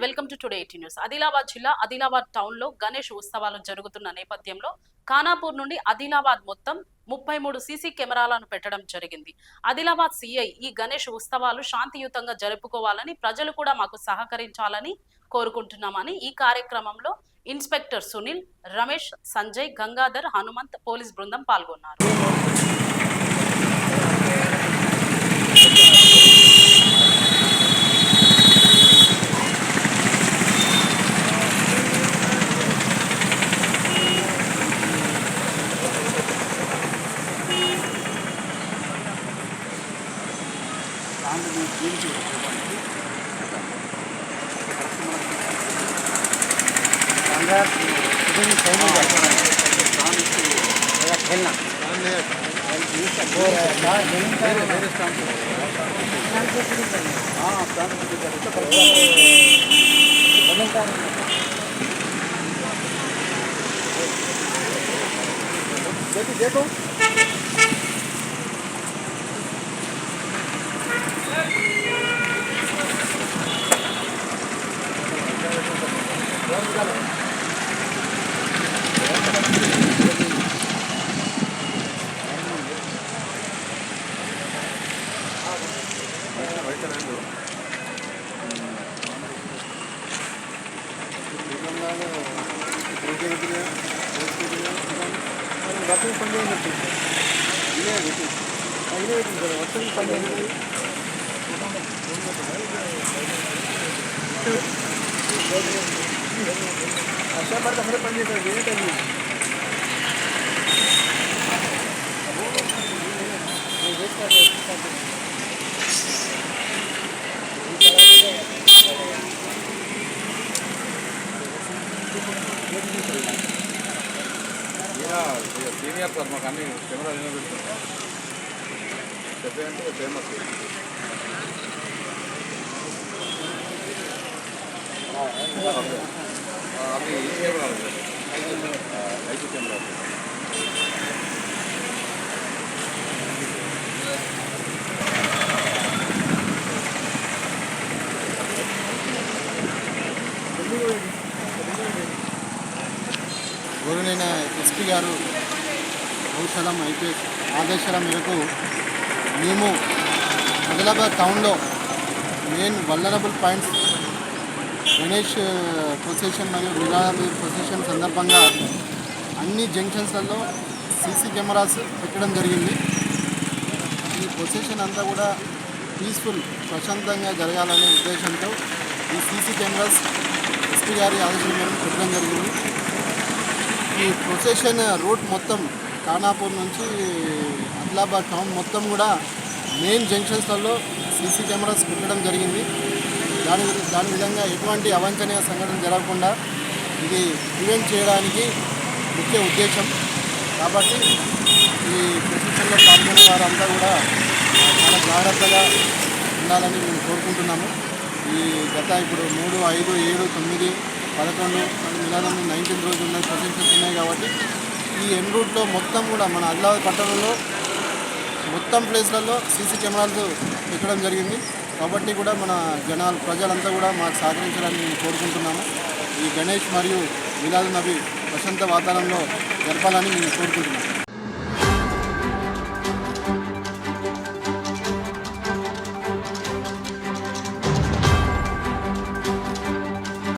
Welcome to today 18 news. Adilabad జిల్లా Adilabad town లో గణేష్ ఉత్సవాలు జరుగుతున్న నేపథ్యంలో ఖానాపూర్ నుండి ఆదిలాబాద్ మొత్తం 33 సీసీ కెమెరాలను పెట్టడం జరిగింది. ఆదిలాబాద్ సిఐ ఈ గణేష్ ఉత్సవాలు శాంతియుతంగా జరుపుకోవాలని, ప్రజలు కూడా మాకు సహకరించాలని కోరుకుంటున్నామని ఈ కార్యక్రమంలో ఇన్స్పెక్టర్ సునీల్, రమేష్, సంజయ్, గంగాధర్, హనుమంత్ పోలీస్ బృందం పాల్గొన్నారు. देखो वर्षन पंचायत वर्षन पंचायत अशा बार खरे पंचायत సీనియర్ సార్ మాకు అన్ని కెమెరా పెడుతున్నాం చెప్పేంటే ఫేమస్ అది ఈ కెమెరా ఐటీ కెమెరా గౌరవనీయ ఎస్పీ గారు కౌశలం ఐపీఎస్ ఆదేశాల మేరకు మేము ఆదిలాబాద్ టౌన్లో main vulnerable points Ganesh procession మరియు వినాయక ప్రొసెషన్ సందర్భంగా అన్ని జంక్షన్స్లలో సీసీ కెమెరాస్ పెట్టడం జరిగింది. ఈ ప్రొసెషన్ అంతా కూడా పీస్ఫుల్ ప్రశాంతంగా జరగాలనే ఉద్దేశంతో ఈ సీసీ కెమెరాస్ ఎస్పీ గారి ఆదేశాల మేరకు పెట్టడం జరిగింది. ఈ ప్రొసెషన్ రూట్ మొత్తం ఖానాపూర్ నుంచి ఆదిలాబాద్ టౌన్ మొత్తం కూడా మెయిన్ జంక్షన్స్లలో సీసీ కెమెరాస్ పెట్టడం జరిగింది. దాని విధంగా ఎటువంటి అవాంఛనీయ సంఘటన జరగకుండా ఇది ప్రివెంట్ చేయడానికి ముఖ్య ఉద్దేశం. కాబట్టి ఈ ప్రొసెషన్లో పాల్గొనే వారంతా కూడా చాలా జాగ్రత్తగా ఉండాలని మేము కోరుకుంటున్నాము. ఈ ఇప్పుడు 3, 5, 7, 9, 11 మిలాదం 19 రోజులు ఉన్నాయి, ప్రొసెషన్స్ ఉన్నాయి. కాబట్టి ఈ ఎన్ రూట్లో మొత్తం కూడా మన ఆదిలాబాద్ పట్టణంలో మొత్తం ప్లేస్లలో సీసీ కెమెరాలు పెట్టడం జరిగింది. కాబట్టి కూడా మన ప్రజలంతా కూడా మాకు సహకరించాలని మేము కోరుకుంటున్నాము. ఈ గణేష్ మరియు మిలాద్ నబీ ప్రశాంత వాతావరణంలో జరపాలని మేము కోరుకుంటున్నాము.